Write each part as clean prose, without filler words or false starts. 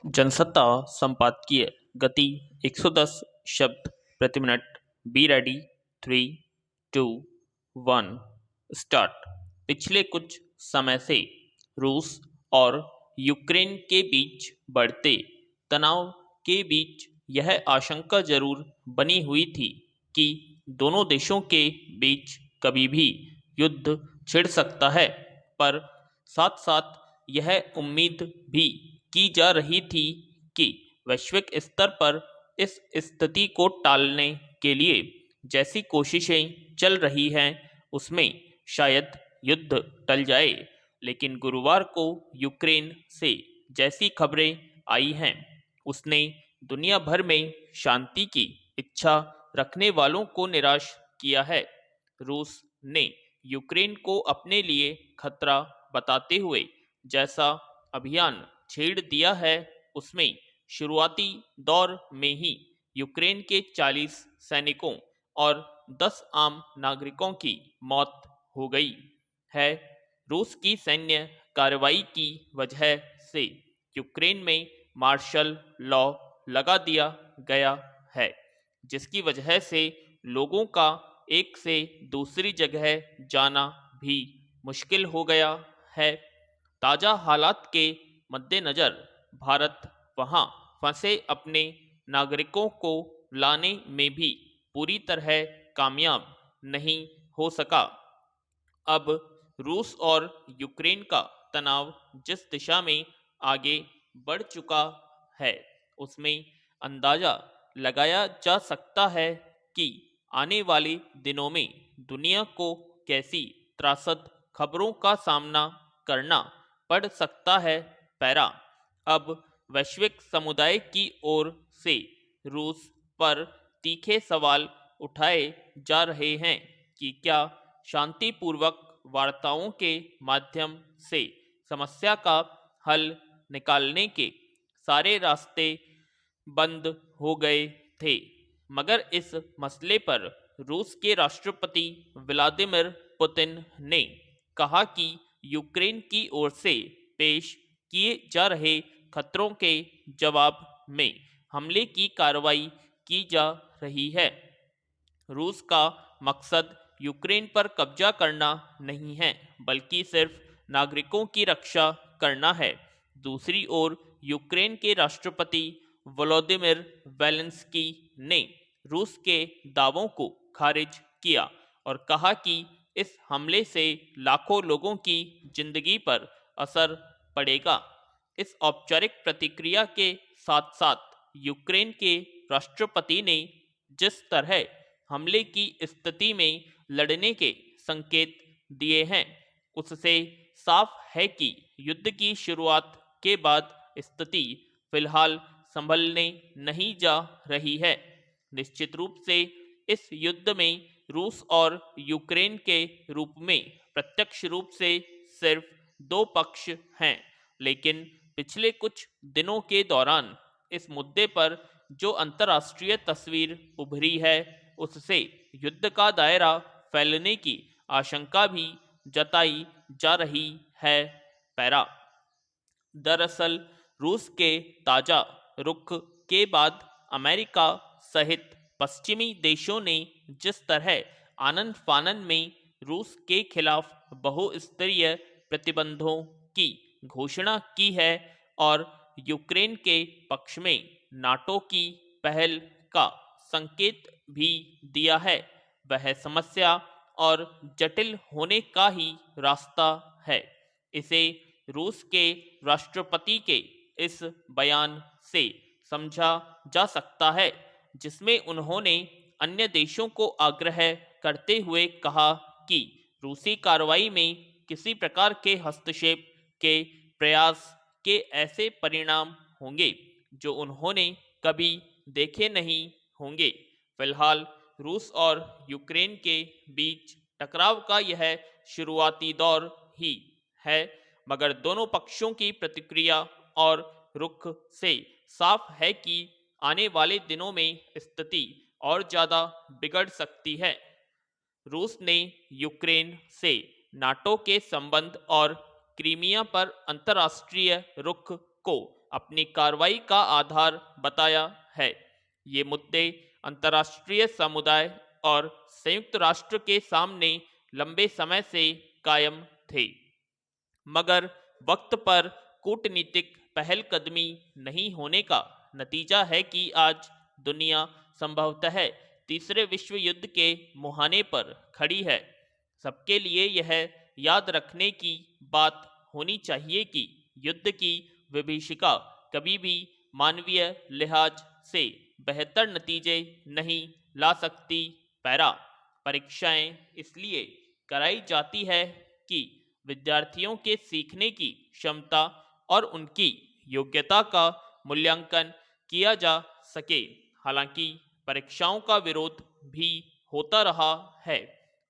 जनसत्ता संपादकीय गति 110 शब्द प्रति मिनट। Be ready. 3, 2, 1 स्टार्ट। पिछले कुछ समय से रूस और यूक्रेन के बीच बढ़ते तनाव के बीच यह आशंका जरूर बनी हुई थी कि दोनों देशों के बीच कभी भी युद्ध छिड़ सकता है, पर साथ साथ यह उम्मीद भी की जा रही थी कि वैश्विक स्तर पर इस स्थिति को टालने के लिए जैसी कोशिशें चल रही हैं उसमें शायद युद्ध टल जाए। लेकिन गुरुवार को यूक्रेन से जैसी खबरें आई हैं उसने दुनिया भर में शांति की इच्छा रखने वालों को निराश किया है। रूस ने यूक्रेन को अपने लिए खतरा बताते हुए जैसा अभियान छेड़ दिया है उसमें शुरुआती दौर में ही यूक्रेन के 40 सैनिकों और 10 आम नागरिकों की मौत हो गई है। रूस की सैन्य कार्रवाई की वजह से यूक्रेन में मार्शल लॉ लगा दिया गया है, जिसकी वजह से लोगों का एक से दूसरी जगह जाना भी मुश्किल हो गया है। ताज़ा हालात के मद्देनज़र भारत वहां फंसे अपने नागरिकों को लाने में भी पूरी तरह कामयाब नहीं हो सका। अब रूस और यूक्रेन का तनाव जिस दिशा में आगे बढ़ चुका है उसमें अंदाजा लगाया जा सकता है कि आने वाले दिनों में दुनिया को कैसी त्रासद खबरों का सामना करना पड़ सकता है। पैरा। अब वैश्विक समुदाय की ओर से रूस पर तीखे सवाल उठाए जा रहे हैं कि क्या शांतिपूर्वक वार्ताओं के माध्यम से समस्या का हल निकालने के सारे रास्ते बंद हो गए थे। मगर इस मसले पर रूस के राष्ट्रपति व्लादिमीर पुतिन ने कहा कि यूक्रेन की ओर से पेश किए जा रहे खतरों के जवाब में हमले की कार्रवाई की जा रही है। रूस का मकसद यूक्रेन पर कब्जा करना नहीं है, बल्कि सिर्फ नागरिकों की रक्षा करना है। दूसरी ओर यूक्रेन के राष्ट्रपति वोलोदिमिर जेलेंस्की ने रूस के दावों को खारिज किया और कहा कि इस हमले से लाखों लोगों की जिंदगी पर असर पड़ेगा। इस औपचारिक प्रतिक्रिया के साथ साथ यूक्रेन के राष्ट्रपति ने जिस तरह हमले की स्थिति में लड़ने के संकेत दिए हैं उससे साफ है कि युद्ध की शुरुआत के बाद स्थिति फिलहाल संभलने नहीं जा रही है। निश्चित रूप से इस युद्ध में रूस और यूक्रेन के रूप में प्रत्यक्ष रूप से सिर्फ दो पक्ष हैं, लेकिन पिछले कुछ दिनों के दौरान इस मुद्दे पर जो अंतर्राष्ट्रीय तस्वीर उभरी है उससे युद्ध का दायरा फैलने की आशंका भी जताई जा रही है। पैरा। दरअसल रूस के ताजा रुख के बाद अमेरिका सहित पश्चिमी देशों ने जिस तरह आनन फानन में रूस के खिलाफ बहुस्तरीय प्रतिबंधों की घोषणा की है और यूक्रेन के पक्ष में नाटो की पहल का संकेत भी दिया है, वह समस्या और जटिल होने का ही रास्ता है। इसे रूस के राष्ट्रपति के इस बयान से समझा जा सकता है, जिसमें उन्होंने अन्य देशों को आग्रह करते हुए कहा कि रूसी कार्रवाई में किसी प्रकार के हस्तक्षेप के प्रयास के ऐसे परिणाम होंगे जो उन्होंने कभी देखे नहीं होंगे। फिलहाल रूस और यूक्रेन के बीच टकराव का यह शुरुआती दौर ही है, मगर दोनों पक्षों की प्रतिक्रिया और रुख से साफ है कि आने वाले दिनों में स्थिति और ज्यादा बिगड़ सकती है। रूस ने यूक्रेन से नाटो के संबंध और क्रीमिया पर अंतर्राष्ट्रीय रुख को अपनी कार्रवाई का आधार बताया है। ये मुद्दे अंतर्राष्ट्रीय समुदाय और संयुक्त राष्ट्र के सामने लंबे समय से कायम थे, मगर वक्त पर कूटनीतिक पहलकदमी नहीं होने का नतीजा है कि आज दुनिया संभवतः तीसरे विश्व युद्ध के मुहाने पर खड़ी है। सबके लिए यह याद रखने की बात होनी चाहिए कि युद्ध की विभीषिका कभी भी मानवीय लिहाज से बेहतर नतीजे नहीं ला सकती। पैरा परीक्षाएं इसलिए कराई जाती है कि विद्यार्थियों के सीखने की क्षमता और उनकी योग्यता का मूल्यांकन किया जा सके। हालांकि परीक्षाओं का विरोध भी होता रहा है।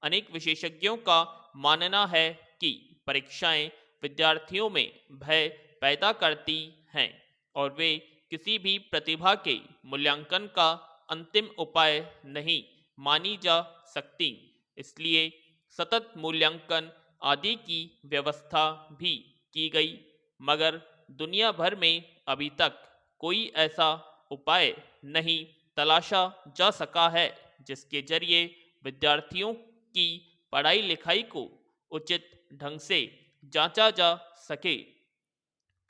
अनेक विशेषज्ञों का मानना है कि परीक्षाएं विद्यार्थियों में भय पैदा करती हैं और वे किसी भी प्रतिभा के मूल्यांकन का अंतिम उपाय नहीं मानी जा सकती। इसलिए सतत मूल्यांकन आदि की व्यवस्था भी की गई, मगर दुनिया भर में अभी तक कोई ऐसा उपाय नहीं तलाशा जा सका है जिसके जरिए विद्यार्थियों की पढ़ाई लिखाई को उचित ढंग से जांचा जा सके।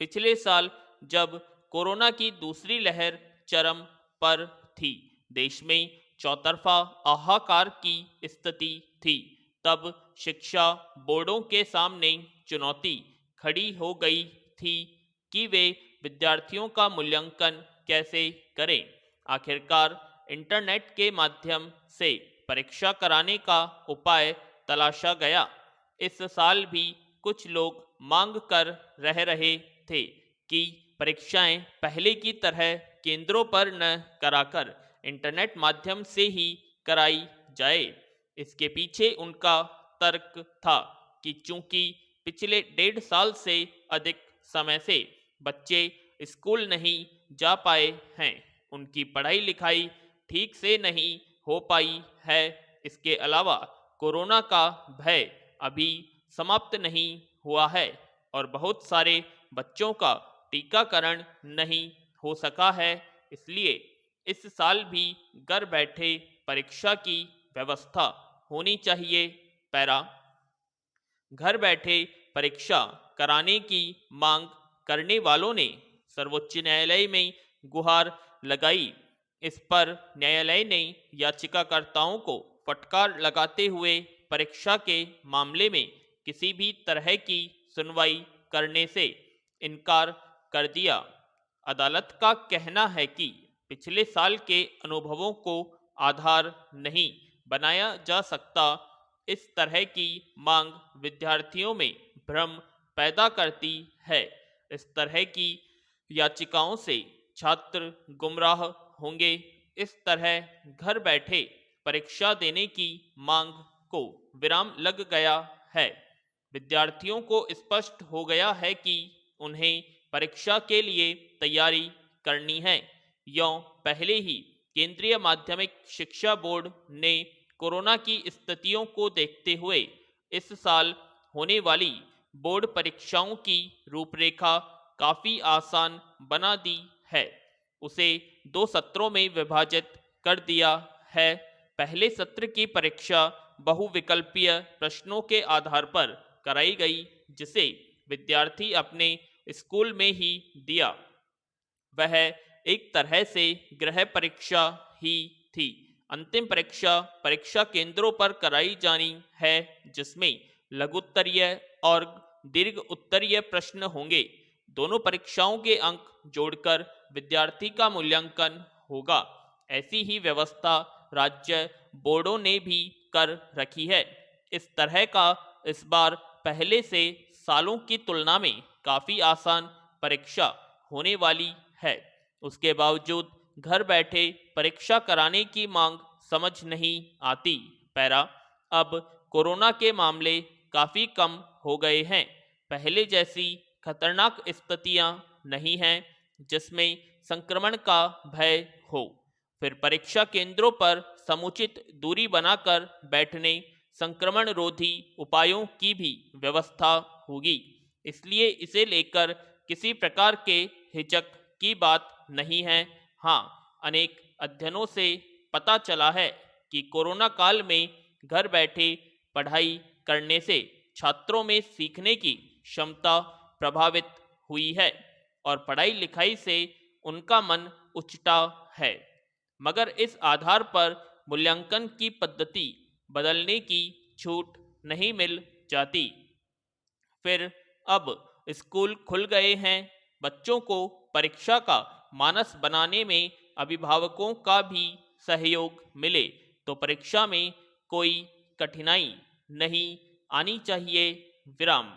पिछले साल जब कोरोना की दूसरी लहर चरम पर थी, देश में चौतरफा हाहाकार की स्थिति थी, तब शिक्षा बोर्डों के सामने चुनौती खड़ी हो गई थी कि वे विद्यार्थियों का मूल्यांकन कैसे करें। आखिरकार इंटरनेट के माध्यम से परीक्षा कराने का उपाय तलाशा गया। इस साल भी कुछ लोग मांग कर रह रहे थे कि परीक्षाएं पहले की तरह केंद्रों पर न कराकर इंटरनेट माध्यम से ही कराई जाए। इसके पीछे उनका तर्क था कि चूंकि पिछले 1.5 साल से अधिक समय से बच्चे स्कूल नहीं जा पाए हैं, उनकी पढ़ाई लिखाई ठीक से नहीं हो पाई है। इसके अलावा कोरोना का भय अभी समाप्त नहीं हुआ है और बहुत सारे बच्चों का टीकाकरण नहीं हो सका है। इसलिए इस साल भी घर बैठे परीक्षा की व्यवस्था होनी चाहिए। पैरा घर बैठे परीक्षा कराने की मांग करने वालों ने सर्वोच्च न्यायालय में गुहार लगाई। इस पर न्यायालय ने याचिकाकर्ताओं को फटकार लगाते हुए परीक्षा के मामले में किसी भी तरह की सुनवाई करने से इनकार कर दिया। अदालत का कहना है कि पिछले साल के अनुभवों को आधार नहीं बनाया जा सकता। इस तरह की मांग विद्यार्थियों में भ्रम पैदा करती है। इस तरह की याचिकाओं से छात्र गुमराह होंगे। इस तरह घर बैठे परीक्षा देने की मांग को विराम लग गया है। विद्यार्थियों को स्पष्ट हो गया है कि उन्हें परीक्षा के लिए तैयारी करनी है। यों पहले ही केंद्रीय माध्यमिक शिक्षा बोर्ड ने कोरोना की स्थितियों को देखते हुए इस साल होने वाली बोर्ड परीक्षाओं की रूपरेखा काफ़ी आसान बना दी है। उसे 2 सत्रों में विभाजित कर दिया है। पहले सत्र की परीक्षा बहुविकल्पीय प्रश्नों के आधार पर कराई गई, जिसे विद्यार्थी अपने स्कूल में ही दिया। वह एक तरह से गृह परीक्षा ही थी। अंतिम परीक्षा परीक्षा केंद्रों पर कराई जानी है, जिसमें लघुत्तरीय और दीर्घ उत्तरीय प्रश्न होंगे। दोनों परीक्षाओं के अंक जोड़कर विद्यार्थी का मूल्यांकन होगा। ऐसी ही व्यवस्था राज्य बोर्डों ने भी कर रखी है। इस तरह का इस बार पहले से सालों की तुलना में काफ़ी आसान परीक्षा होने वाली है। उसके बावजूद घर बैठे परीक्षा कराने की मांग समझ नहीं आती। पैरा अब कोरोना के मामले काफ़ी कम हो गए हैं। पहले जैसी खतरनाक स्थितियां नहीं हैं जिसमें संक्रमण का भय हो। फिर परीक्षा केंद्रों पर समुचित दूरी बनाकर बैठने, संक्रमण रोधी उपायों की भी व्यवस्था होगी। इसलिए इसे लेकर किसी प्रकार के हिचक की बात नहीं है। हाँ, अनेक अध्ययनों से पता चला है कि कोरोना काल में घर बैठे पढ़ाई करने से छात्रों में सीखने की क्षमता प्रभावित हुई है और पढ़ाई लिखाई से उनका मन उचटा है। मगर इस आधार पर मूल्यांकन की पद्धति बदलने की छूट नहीं मिल जाती। फिर अब स्कूल खुल गए हैं, बच्चों को परीक्षा का मानस बनाने में अभिभावकों का भी सहयोग मिले तो परीक्षा में कोई कठिनाई नहीं आनी चाहिए। विराम।